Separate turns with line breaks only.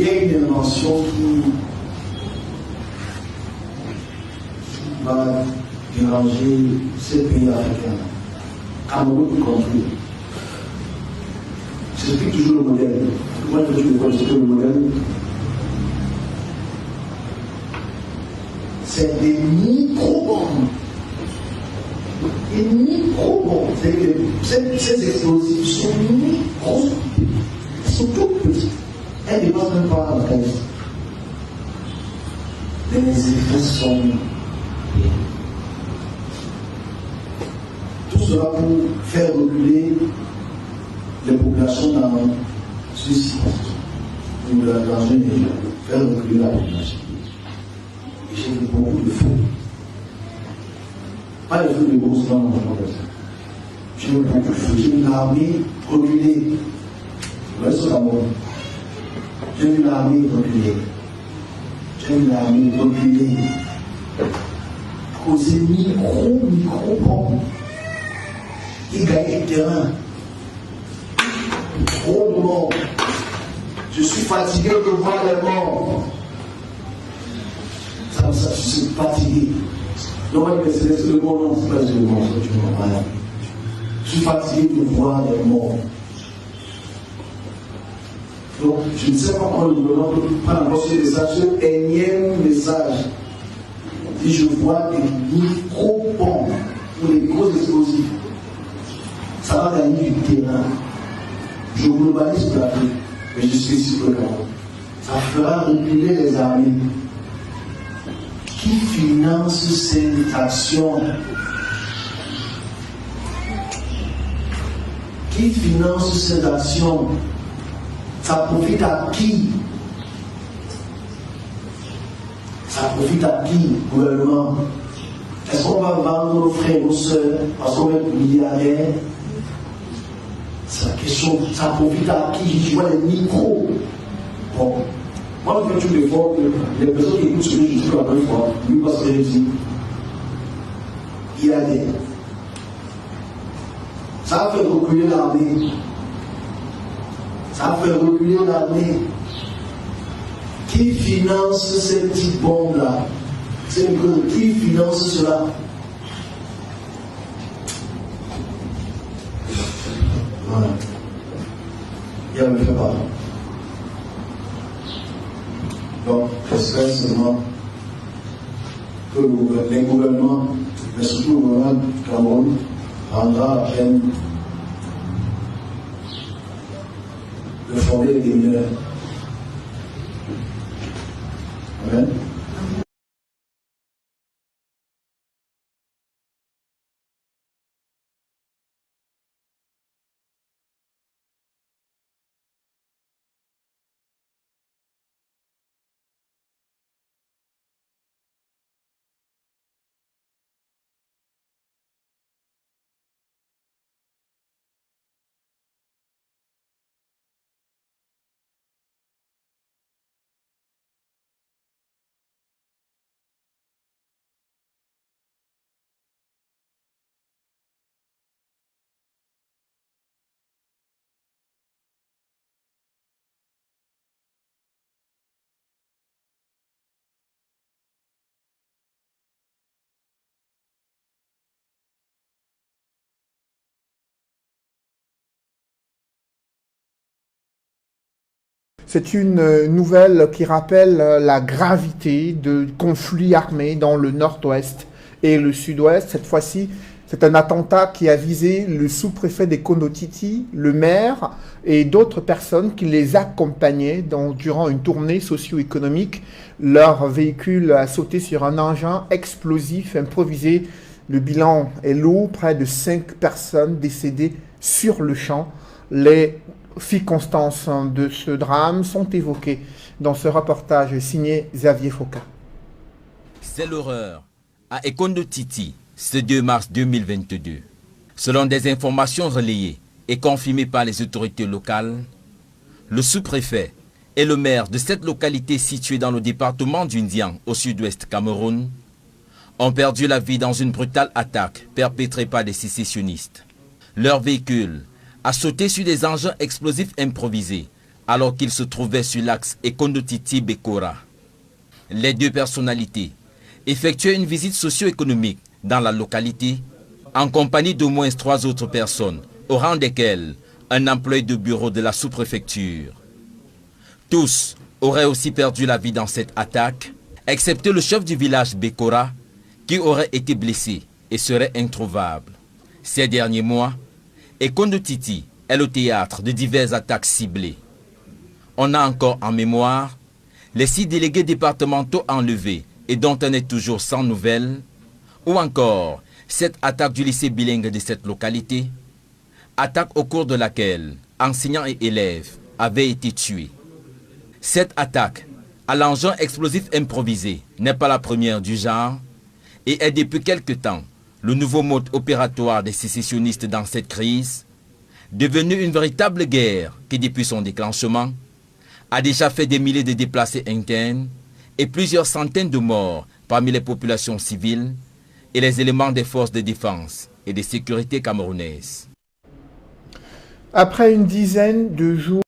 il y a une invention qui va déranger ces pays africains. Cameroun compris. J'explique toujours le modèle. Moi, je dis le modèle. C'est des micro-bombes. Des micro-bombes. Ces explosifs sont micro. Ils sont tout petits. Elles ne dépassent même pas la caisse. Les effets sont. Tout cela pour faire reculer les populations dans ceci. Ou dans une région. Faire reculer la population. Et j'ai vu beaucoup de feux. Pas les feux de grosses dans mon j'ai vu beaucoup de feux. J'ai vu l'armée reculer. Ouais, c'est la mort. J'ai vu l'armée reculer. J'ai vu l'armée reculer. Causer micro-bombes. Qui gagne le terrain. Trop de morts. Je suis fatigué de voir les morts. Ça, je suis fatigué. Non, mais c'est le mot, non, c'est pas le mot, tu vois, rien. Je suis fatigué de voir les morts. Donc, je ne sais pas comment le gouvernement peut prendre encore ce message, ce énième message. Si je vois des micro-bombes ou des gros explosifs, ça va gagner du terrain. Je globalise l'Afrique, mais je suis ici pour le Cameroun. Ça fera reculer les armées. Qui finance ces actions? Qui finance ces actions? Ça profite à qui? Ça profite à qui, gouvernement? Est-ce qu'on va vendre nos frères, nos soeurs, parce qu'on est milliardaires? C'est la question. Ça profite à qui? Je vois les micros. Bon. Moi, je fais tout l'effort que les personnes qui écoutent ce que je dis la première fois, lui, parce que j'ai dit, il a dit. Ça a fait reculer l'armée. Ça a fait reculer l'armée. Qui finance ces petites bombes-là? Qui finance cela? Voilà. Il y a le fait pas. Donc, j'espère seulement que les gouvernements, mais surtout le gouvernement du Cameroun, rendra la peine de fonder les mineurs. Amen.
C'est une nouvelle qui rappelle la gravité de conflits armés dans le nord-ouest et le sud-ouest. Cette fois-ci, c'est un attentat qui a visé le sous-préfet des Kono-Titi, le maire et d'autres personnes qui les accompagnaient durant une tournée socio-économique. Leur véhicule a sauté sur un engin explosif improvisé. Le bilan est lourd, près de 5 personnes décédées sur le champ. Les circonstances de ce drame sont évoquées dans ce reportage signé Xavier Foka.
C'est l'horreur à Kono-Titi, ce 2 mars 2022. Selon des informations relayées et confirmées par les autorités locales, le sous-préfet et le maire de cette localité située dans le département du Ndian au sud-ouest Cameroun ont perdu la vie dans une brutale attaque perpétrée par des sécessionnistes. Leur véhicule a sauté sur des engins explosifs improvisés alors qu'il se trouvait sur l'axe Ekondo-Titi-Bekora. Les deux personnalités effectuaient une visite socio-économique dans la localité en compagnie d'au moins 3 autres personnes, au rang desquelles un employé de bureau de la sous-préfecture. Tous auraient aussi perdu la vie dans cette attaque, excepté le chef du village Bekora, qui aurait été blessé et serait introuvable. Ces derniers mois, Ekondo-Titi est le théâtre de diverses attaques ciblées. On a encore en mémoire les 6 délégués départementaux enlevés et dont on est toujours sans nouvelles, ou encore cette attaque du lycée bilingue de cette localité, attaque au cours de laquelle enseignants et élèves avaient été tués. Cette attaque à l'engin explosif improvisé n'est pas la première du genre et est depuis quelque temps le nouveau mode opératoire des sécessionnistes dans cette crise, devenu une véritable guerre qui, depuis son déclenchement, a déjà fait des milliers de déplacés internes et plusieurs centaines de morts parmi les populations civiles et les éléments des forces de défense et de sécurité camerounaises.
Après une dizaine de jours